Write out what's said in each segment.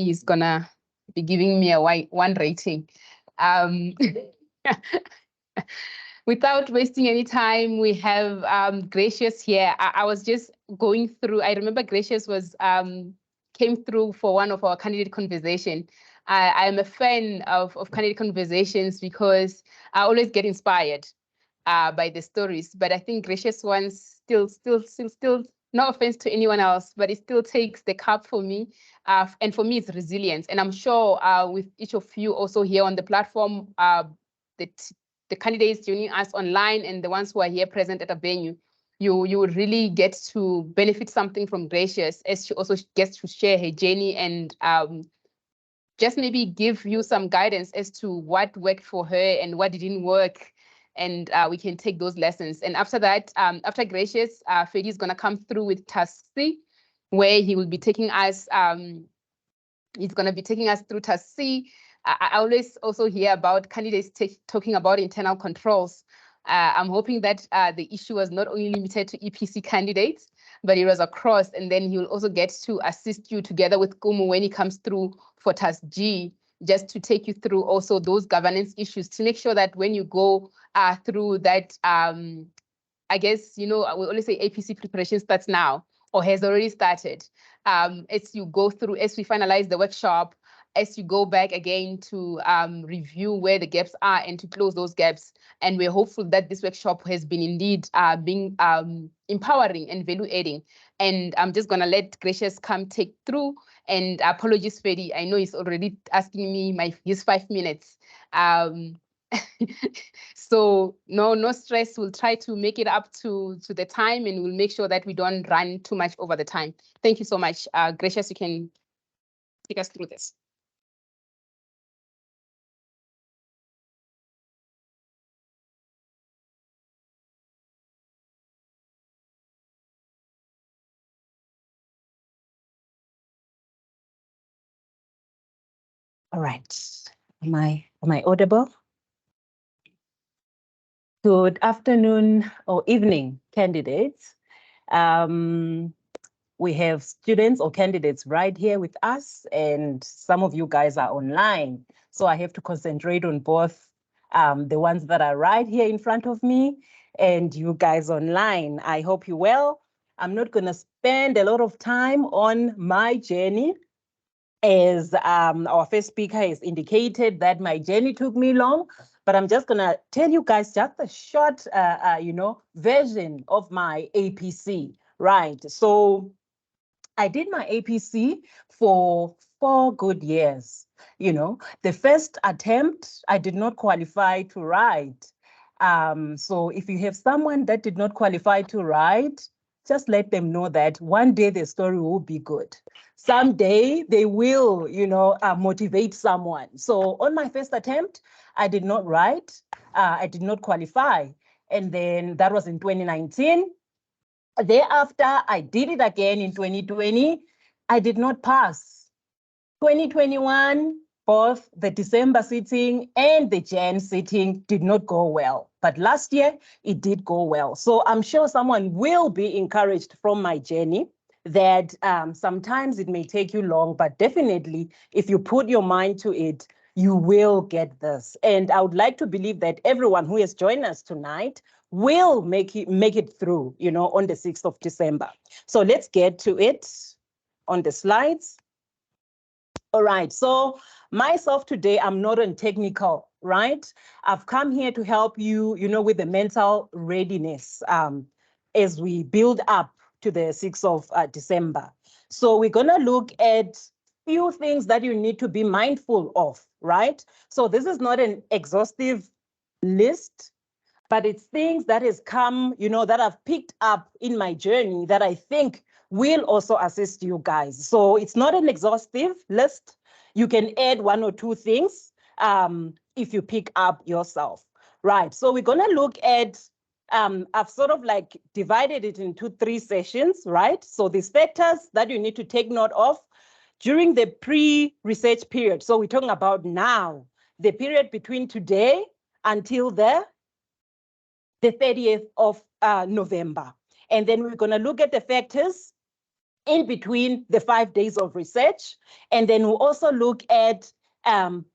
he's gonna be giving me a 1 rating. Without wasting any time, we have Gracious here. I was just going through, I remember Gracious was came through for one of our candidate conversation. I am a fan of candidate conversations because I always get inspired by the stories. But I think Gracious ones still, no offense to anyone else, but it still takes the cup for me. And for me, it's resilience. And I'm sure with each of you also here on the platform, the candidates joining us online and the ones who are here present at a venue, you would really get to benefit something from Gracious as she also gets to share her journey and just maybe give you some guidance as to what worked for her and what didn't work. And we can take those lessons. And after that, after Gracious, Fedi is going to come through with Task C, where he will be taking us, he's going to be taking us through Task C. I always also hear about candidates talking about internal controls. I'm hoping that the issue was not only limited to EPC candidates, but it was across. And then he will also get to assist you together with Kumu when he comes through for Task G, just to take you through also those governance issues to make sure that when you go through that, I guess, you know, we always say APC preparation starts now or has already started. As you go through, as we finalize the workshop, as you go back again to review where the gaps are and to close those gaps. And we're hopeful that this workshop has been indeed being empowering and value-adding. And I'm just gonna let Gracious come take through. And apologies, Fedi, I know he's already asking me his 5 minutes. So no stress. We'll try to make it up to the time, and we'll make sure that we don't run too much over the time. Thank you so much. Gracious, you can take us through this. All right. Am I audible? Good afternoon or evening, candidates. We have students or candidates right here with us, and some of you guys are online. So I have to concentrate on both the ones that are right here in front of me and you guys online. I hope you're well. I'm not going to spend a lot of time on my journey, as our first speaker has indicated that my journey took me long, but I'm just gonna tell you guys just a short, version of my APC, right? So I did my APC for 4 good years. You know, the first attempt, I did not qualify to write. So if you have someone that did not qualify to write, just let them know that one day the story will be good. Someday they will, motivate someone. So on my first attempt, I did not write. I did not qualify. And then that was in 2019. Thereafter, I did it again in 2020. I did not pass. 2021, both the December sitting and the Jan sitting did not go well. But last year, it did go well. So I'm sure someone will be encouraged from my journey that sometimes it may take you long, but definitely if you put your mind to it, you will get this. And I would like to believe that everyone who has joined us tonight will make it through, on the 6th of December. So let's get to it on the slides. All right, so myself today, I'm not on technical, right? I've come here to help you, with the mental readiness as we build up to the 6th of December. So we're gonna look at few things that you need to be mindful of, right? So this is not an exhaustive list, but it's things that has come, that I've picked up in my journey that I think will also assist you guys. So it's not an exhaustive list. You can add 1 or 2 things if you pick up yourself, right? So we're gonna look at, I've sort of like divided it into 3 sessions, right? So these factors that you need to take note of during the pre-research period. So we're talking about now, the period between today until the 30th of November. And then we're gonna look at the factors in between the 5 days of research. And then we'll also look at on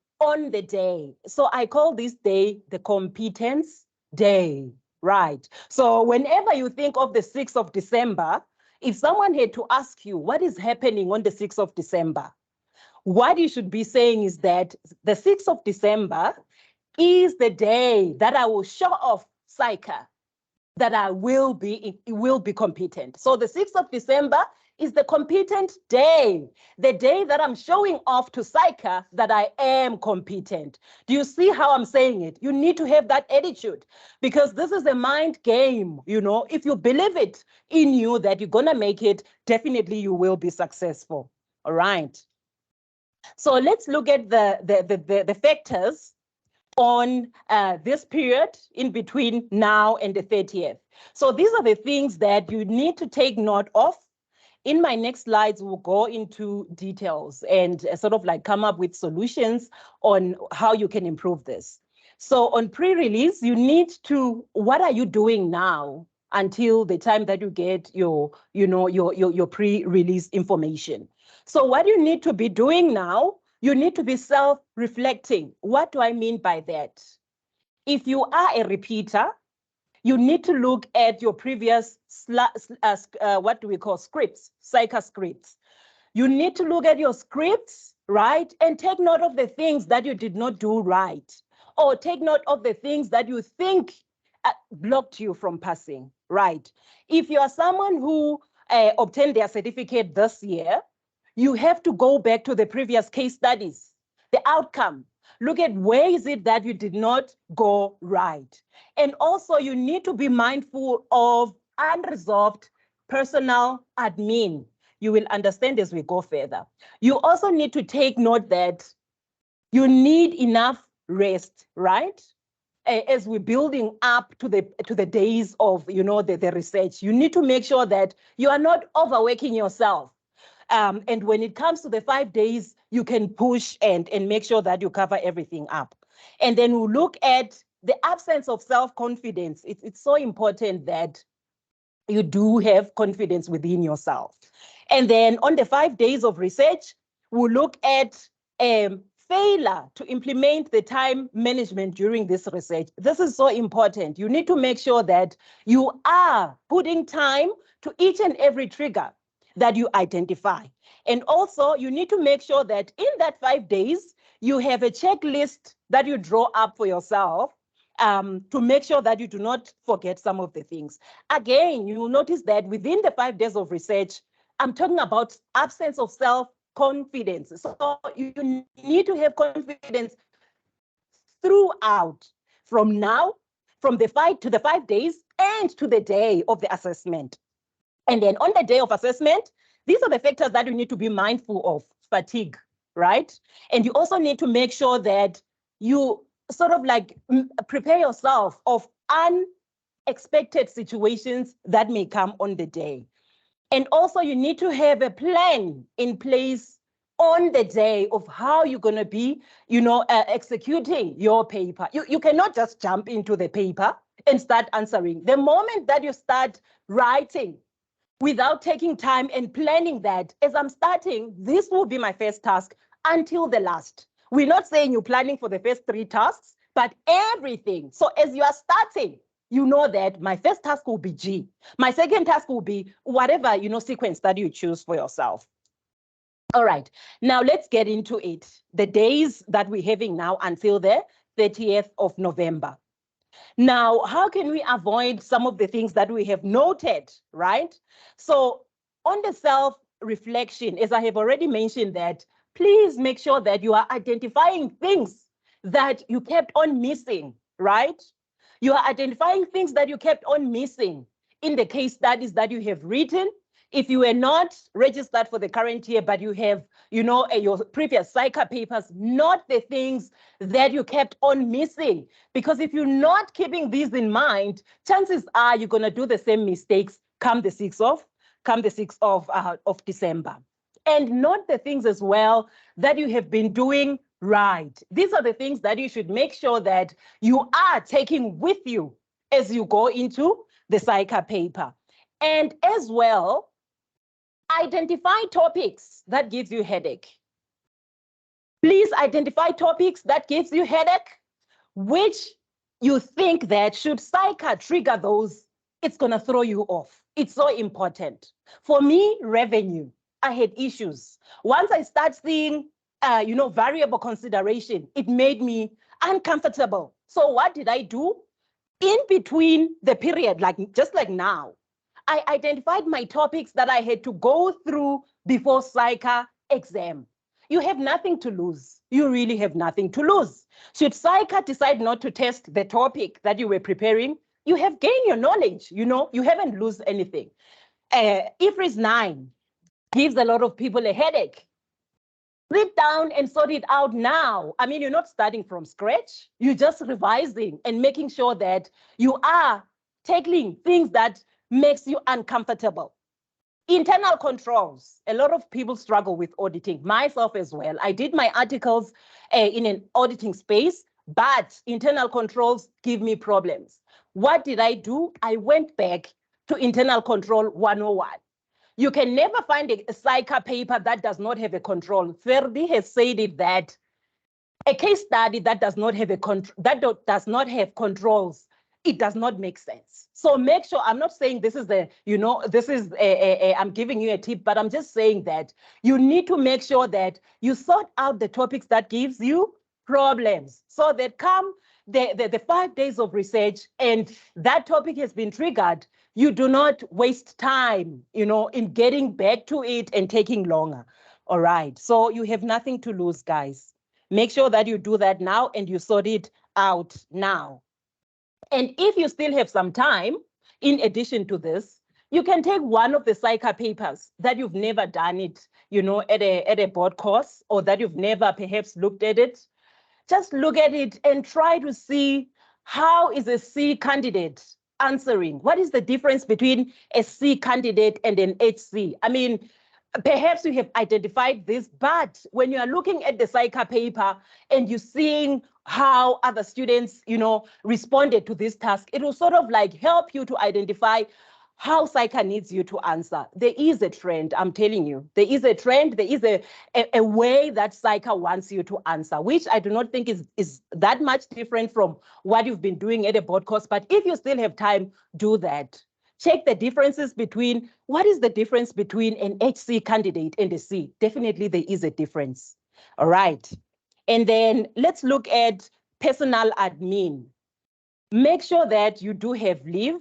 the day. So I call this day the competence day, right? So whenever you think of the 6th of December, if someone had to ask you what is happening on the 6th of December, what you should be saying is that the 6th of December is the day that I will show off Psycha, that I will be competent. So the 6th of December is the competent day, the day that I'm showing off to Psycha that I am competent. Do you see how I'm saying it? You need to have that attitude, because this is a mind game. You know, if you believe it in you that you're gonna make it, definitely you will be successful. All right. So let's look at the factors on this period in between now and the 30th. So these are the things that you need to take note of. In my next slides, we'll go into details and sort of like come up with solutions on how you can improve this. So on pre-release, you need to, what are you doing now until the time that you get your pre-release information? So what you need to be doing now, you need to be self-reflecting. What do I mean by that? If you are a repeater, you need to look at your previous, what do we call scripts, Psycha scripts. You need to look at your scripts, right? And take note of the things that you did not do right, or take note of the things that you think blocked you from passing, right? If you are someone who obtained their certificate this year, you have to go back to the previous case studies, the outcome. Look at where is it that you did not go right. And also you need to be mindful of unresolved personal admin. You will understand as we go further. You also need to take note that you need enough rest, right? As we're building up to the days of the research, you need to make sure that you are not overworking yourself. And when it comes to the 5 days, you can push and make sure that you cover everything up. And then we'll look at the absence of self-confidence. It's so important that you do have confidence within yourself. And then on the 5 days of research, we'll look at failure to implement the time management during this research. This is so important. You need to make sure that you are putting time to each and every trigger that you identify. And also you need to make sure that in that 5 days, you have a checklist that you draw up for yourself to make sure that you do not forget some of the things. Again, you will notice that within the 5 days of research, I'm talking about absence of self-confidence. So you need to have confidence throughout, from now, from the 5 days and to the day of the assessment. And then on the day of assessment, these are the factors that you need to be mindful of. Fatigue, right? And you also need to make sure that you sort of like prepare yourself of unexpected situations that may come on the day. And also you need to have a plan in place on the day of how you're going to be, executing your paper. You cannot just jump into the paper and start answering. The moment that you start writing, without taking time and planning that, as I'm starting, this will be my first task until the last. We're not saying you're planning for the first 3 tasks, but everything. So as you are starting, you know that my first task will be G. My second task will be whatever, sequence that you choose for yourself. All right, now let's get into it. The days that we're having now until the 30th of November. Now, how can we avoid some of the things that we have noted, right? So on the self-reflection, as I have already mentioned, that please make sure that you are identifying things that you kept on missing, right? You are identifying things that you kept on missing in the case studies that you have written. If you were not registered for the current year, but you have, your previous Psycha papers, not the things that you kept on missing. Because if you're not keeping these in mind, chances are you're going to do the same mistakes come the 6th of December. And not the things as well that you have been doing right. These are the things that you should make sure that you are taking with you as you go into the Psycha paper. And as well, Identify topics that gives you headache. Please identify topics that gives you headache, which you think that should psycha trigger those, it's going to throw you off. It's so important. For me, revenue, I had issues. Once I start seeing, variable consideration, it made me uncomfortable. So what did I do? In between the period, just like now, I identified my topics that I had to go through before psycha exam. You have nothing to lose. You really have nothing to lose. Should psycha decide not to test the topic that you were preparing, you have gained your knowledge, you haven't lost anything. IFRS 9 gives a lot of people a headache. Sit down and sort it out now. I mean, you're not starting from scratch. You're just revising and making sure that you are tackling things that makes you uncomfortable. Internal controls. A lot of people struggle with auditing, myself as well. I did my articles in an auditing space, but internal controls give me problems. What did I do? I went back to internal control 101. You can never find a psycha paper that does not have a control. Ferdi has said it that a case study that does not have does not have controls, it does not make sense. So make sure, I'm not saying this is I'm giving you a tip, but I'm just saying that you need to make sure that you sort out the topics that gives you problems, so that come the 5 days of research and that topic has been triggered, you do not waste time, in getting back to it and taking longer. All right. So you have nothing to lose, guys. Make sure that you do that now and you sort it out now. And if you still have some time, in addition to this, you can take one of the psycha papers that you've never done it, at a board course, or that you've never perhaps looked at it. Just look at it and try to see how is a C candidate answering. What is the difference between a C candidate and an HC? I mean, perhaps you have identified this, but when you are looking at the psycha paper and you're seeing how other students, responded to this task, it will sort of help you to identify how psycha needs you to answer. There is a trend, I'm telling you. There is a trend, there is a way that psycha wants you to answer, which I do not think is that much different from what you've been doing at a board course. But if you still have time, do that. Check the differences between, what is the difference between an HC candidate and a C? Definitely there is a difference. All right. And then let's look at personal admin. Make sure that you do have leave.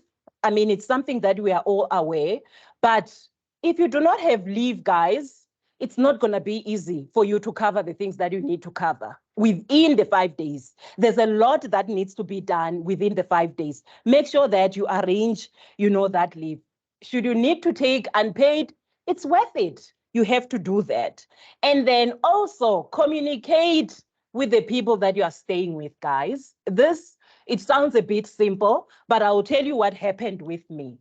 I mean, it's something that we are all aware, but if you do not have leave, guys, it's not going to be easy for you to cover the things that you need to cover within the 5 days. There's a lot that needs to be done within the 5 days. Make sure that you arrange, that leave. Should you need to take unpaid, it's worth it. You have to do that. And then also communicate with the people that you are staying with, guys. It sounds a bit simple, but I will tell you what happened with me.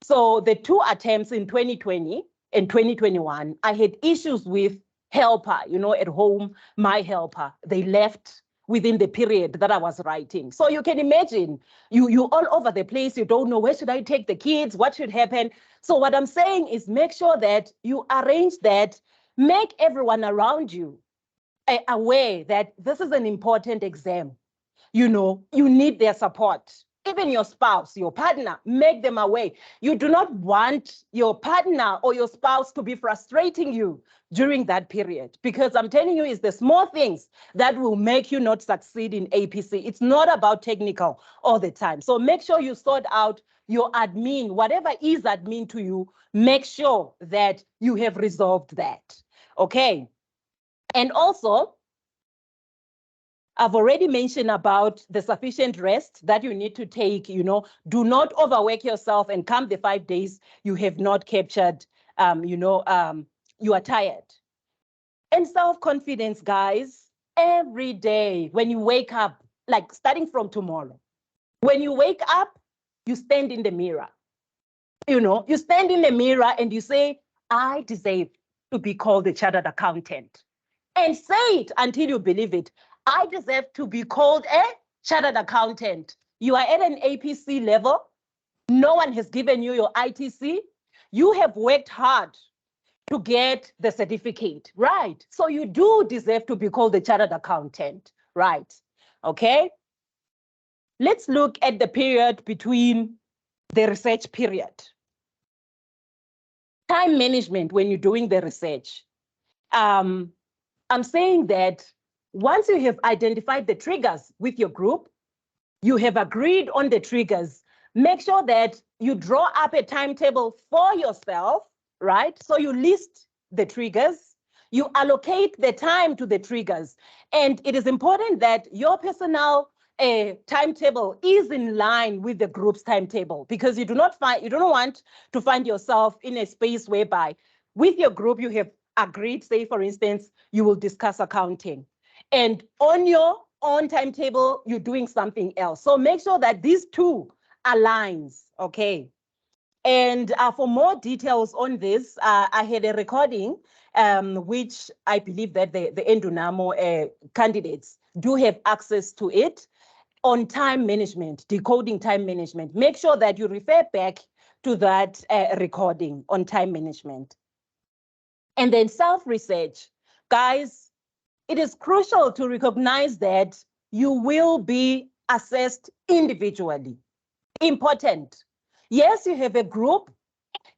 So the 2 attempts in 2020 and 2021, I had issues with helper, at home, my helper. They left within the period that I was writing. So you can imagine, you all over the place. You don't know, where should I take the kids? What should happen? So what I'm saying is make sure that you arrange that, make everyone around you aware that this is an important exam. You need their support. Even your spouse, your partner, make them aware. You do not want your partner or your spouse to be frustrating you during that period, because I'm telling you, it's the small things that will make you not succeed in APC. It's not about technical all the time. So make sure you sort out your admin, whatever is admin to you, make sure that you have resolved that. Okay. And also, I've already mentioned about the sufficient rest that you need to take. Do not overwork yourself and come the 5 days you have not captured, you are tired. And self-confidence, guys, every day when you wake up, starting from tomorrow, when you wake up, you stand in the mirror. You stand in the mirror and you say, I deserve to be called a chartered accountant. And say it until you believe it. I deserve to be called a chartered accountant. You are at an APC level. No one has given you your ITC. You have worked hard. to get the certificate, right? So you do deserve to be called a chartered accountant, right? Okay. Let's look at the period between the research period. Time management when you're doing the research. I'm saying that once you have identified the triggers with your group, you have agreed on the triggers, make sure that you draw up a timetable for yourself, right? So you list the triggers, you allocate the time to the triggers. And it is important that your personal timetable is in line with the group's timetable, because you don't want to find yourself in a space whereby with your group you have agreed, say for instance, you will discuss accounting. And on your own timetable, you're doing something else. So make sure that these two aligns, okay? And for more details on this, I had a recording, which I believe that the Endunamo candidates do have access to it, on time management, decoding time management. Make sure that you refer back to that recording on time management. And then self-research. Guys, it is crucial to recognize that you will be assessed individually. Important. Yes, you have a group.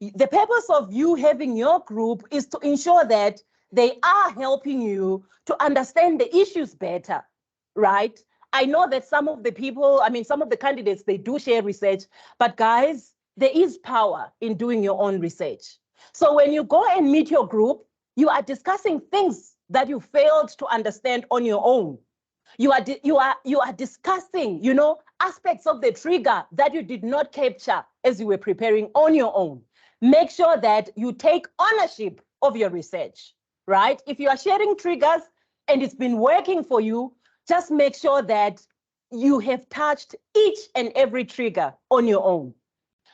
The purpose of you having your group is to ensure that they are helping you to understand the issues better, right? I know that some of the people, some of the candidates, they do share research, but guys, there is power in doing your own research. So when you go and meet your group, you are discussing things that you failed to understand on your own. You are discussing, aspects of the trigger that you did not capture as you were preparing on your own. Make sure that you take ownership of your research, right? If you are sharing triggers and it's been working for you, just make sure that you have touched each and every trigger on your own.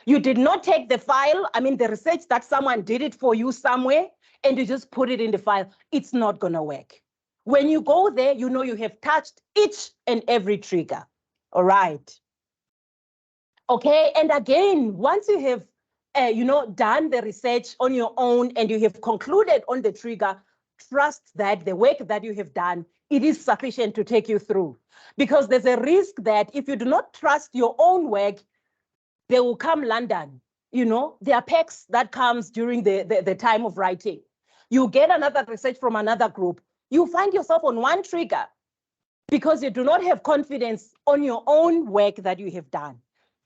You did not take the file, the research that someone did it for you somewhere, and you just put it in the file. It's not going to work. When you go there, you know you have touched each and every trigger. All right. Okay. And again, once you have, done the research on your own and you have concluded on the trigger, trust that the work that you have done, it is sufficient to take you through. Because there's a risk that if you do not trust your own work, they will come London. There are packs that comes during the time of writing. You get another research from another group. You find yourself on one trigger because you do not have confidence on your own work that you have done.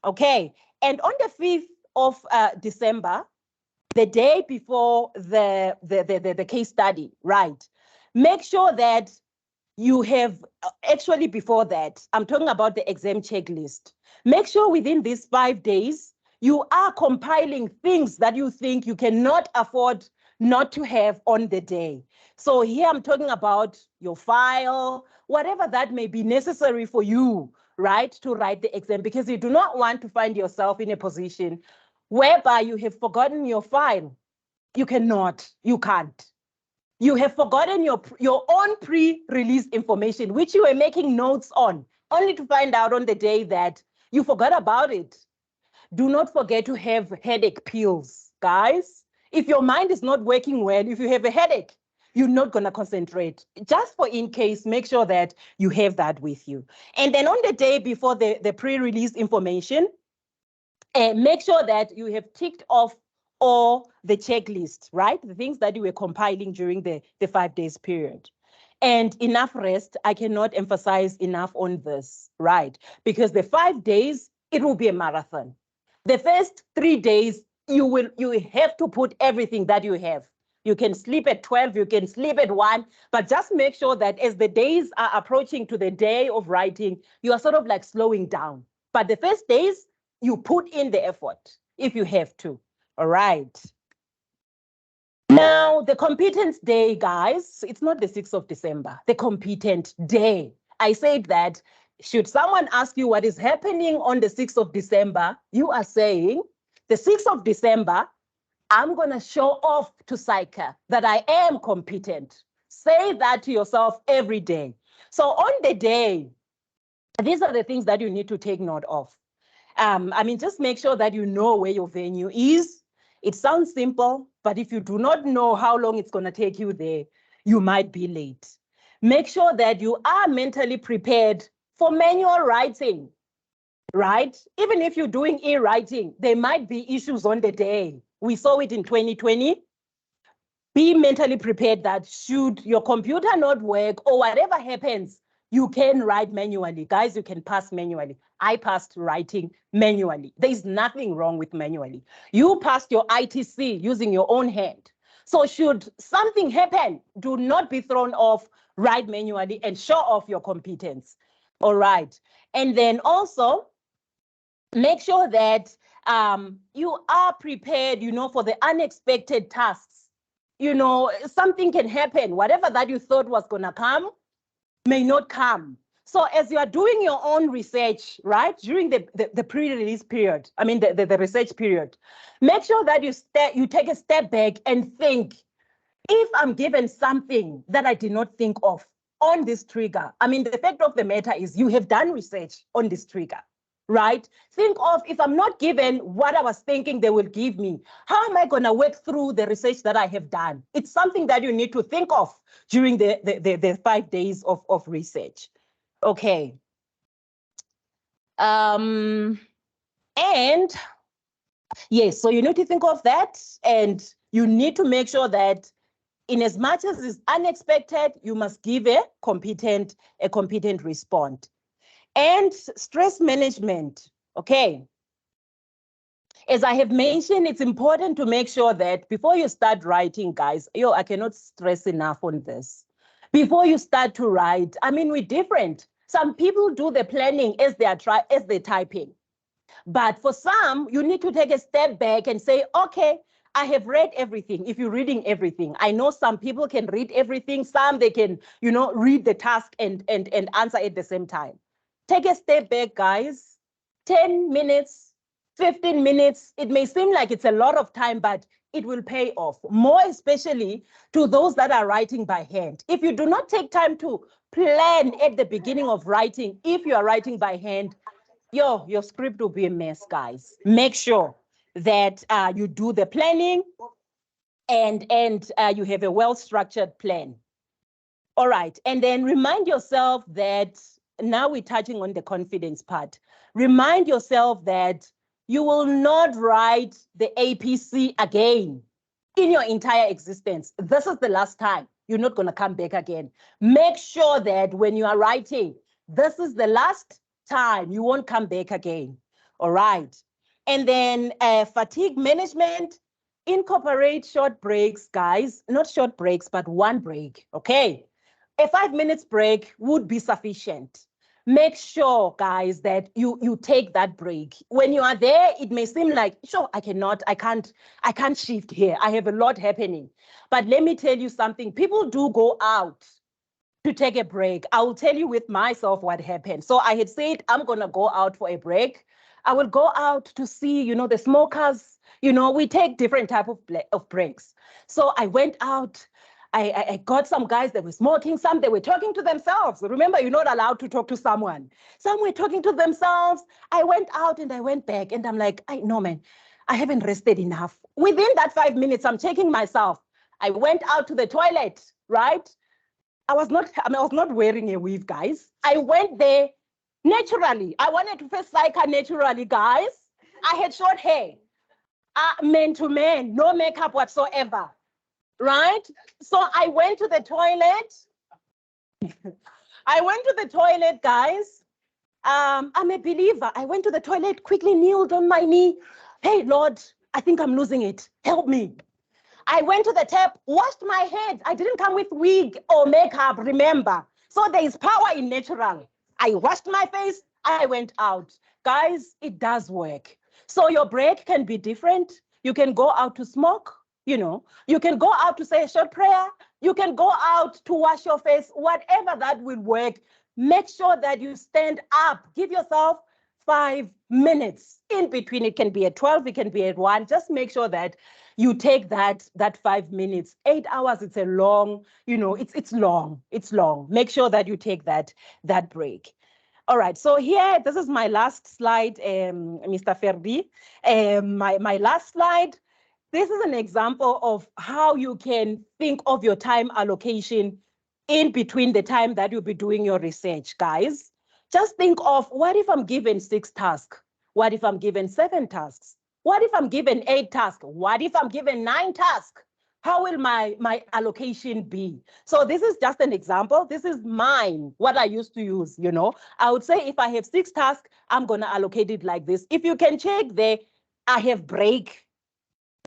Okay. And on the 5th of December, the day before the case study, right? Make sure that you have, actually before that, I'm talking about the exam checklist. Make sure within these 5 days, you are compiling things that you think you cannot afford not to have on the day. So here I'm talking about your file, whatever that may be necessary for you, right, to write the exam, because you do not want to find yourself in a position whereby you have forgotten your file. You can't. You have forgotten your own pre-release information, which you were making notes on, only to find out on the day that you forgot about it. Do not forget to have headache pills, guys. If your mind is not working well, if you have a headache, you're not going to concentrate. Just for in case, make sure that you have that with you. And then on the day before the pre-release information, make sure that you have ticked off all the checklist, right? The things that you were compiling during the 5 days period. And enough rest. I cannot emphasize enough on this, right? Because the 5 days, it will be a marathon. The first 3 days, you have to put everything that you have. You can sleep at 12, you can sleep at 1, but just make sure that as the days are approaching to the day of writing, you are sort of like slowing down. But the first days, you put in the effort if you have to. All right. Now, the competence day, guys, it's not the 6th of December, the competent day. I said that should someone ask you what is happening on the 6th of December, you are saying the 6th of December, I'm going to show off to Psycha that I am competent. Say that to yourself every day. So on the day, these are the things that you need to take note of. Just make sure that you know where your venue is. It sounds simple, but if you do not know how long it's going to take you there, you might be late. Make sure that you are mentally prepared for manual writing, right? Even if you're doing e-writing, there might be issues on the day. We saw it in 2020. Be mentally prepared that should your computer not work or whatever happens, you can write manually. Guys, you can pass manually. I passed writing manually. There's nothing wrong with manually. You passed your ITC using your own hand. So should something happen, do not be thrown off, write manually and show off your competence. All right. And then also make sure that you are prepared, for the unexpected tasks. Something can happen. Whatever that you thought was going to come may not come. So as you are doing your own research, right, during the pre-release period, the research period, make sure that you take a step back and think, if I'm given something that I did not think of on this trigger, the fact of the matter is you have done research on this trigger, right? Think of, if I'm not given what I was thinking they will give me, how am I going to work through the research that I have done? It's something that you need to think of during the 5 days of research. Okay. And yes, so you need to think of that, and you need to make sure that in as much as it's unexpected, you must give a competent response. And stress management, okay. As I have mentioned, it's important to make sure that before you start writing, guys, I cannot stress enough on this. Before you start to write, we're different. Some people do the planning as they're typing. But for some, you need to take a step back and say, okay, I have read everything. If you're reading everything, I know some people can read everything. Some they can, read the task and answer at the same time. Take a step back, guys. 10 minutes, 15 minutes. It may seem like it's a lot of time, but it will pay off. More especially to those that are writing by hand. If you do not take time to plan at the beginning of writing, if you are writing by hand, your script will be a mess, guys. Make sure that you do the planning and you have a well-structured plan. All right, and then remind yourself that, now we're touching on the confidence part. Remind yourself that you will not write the APC again in your entire existence. This is the last time. You're not going to come back again. Make sure that when you are writing, this is the last time. You won't come back again. All right. And then fatigue management, incorporate short breaks, guys. Not short breaks, but one break. Okay. A 5 minutes break would be sufficient. Make sure, guys, that you take that break. When you are there, it may seem like, sure, I can't shift here. I have a lot happening. But let me tell you something. People do go out to take a break. I will tell you with myself what happened. So I had said, I'm going to go out for a break. I will go out to see, the smokers. We take different type of breaks. So I went out. I got some guys that were smoking, some they were talking to themselves. Remember, you're not allowed to talk to someone. Some were talking to themselves. I went out and I went back and I'm like, no, man, I haven't rested enough. Within that 5 minutes, I'm checking myself. I went out to the toilet, right? I was not wearing a weave, guys. I went there naturally. I wanted to face like her naturally, guys. I had short hair, man to man, no makeup whatsoever. Right? So I went to the toilet. I went to the toilet, guys. I'm a believer. I went to the toilet, quickly kneeled on my knee. Hey, Lord, I think I'm losing it. Help me. I went to the tap, washed my head. I didn't come with wig or makeup, remember. So there is power in natural. I washed my face. I went out. Guys, it does work. So your break can be different. You can go out to smoke. You can go out to say a short prayer. You can go out to wash your face, whatever that will work. Make sure that you stand up. Give yourself 5 minutes in between. It can be at 12, it can be at 1. Just make sure that you take that 5 minutes. 8 hours, it's a long, it's long. It's long. Make sure that you take that break. All right, so here, this is my last slide, Mr. Ferdi. My last slide. this is an example of how you can think of your time allocation in between the time that you'll be doing your research, guys. Just think of, what if I'm given 6 tasks? What if I'm given 7 tasks? What if I'm given 8 tasks? What if I'm given 9 tasks? How will my allocation be? So this is just an example. This is mine, what I used to use, you know. I would say if I have 6 tasks, I'm going to allocate it like this. If you can check there, I have break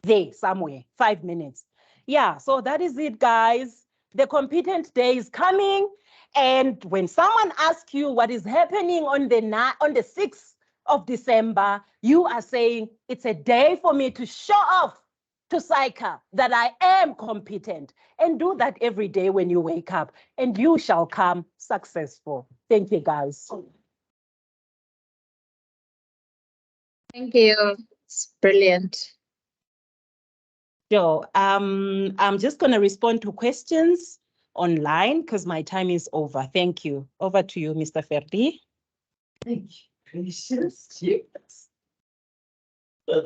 there somewhere, 5 minutes. Yeah, so that is it, guys. The competent day is coming. And when someone asks you what is happening on the 6th of December, you are saying it's a day for me to show off to SAICA that I am competent. And do that every day when you wake up, and you shall come successful. Thank you, guys. Thank you. It's brilliant. So I'm just going to respond to questions online because my time is over. Thank you. Over to you, Mr. Ferdi. Thank you, gracious. Yes.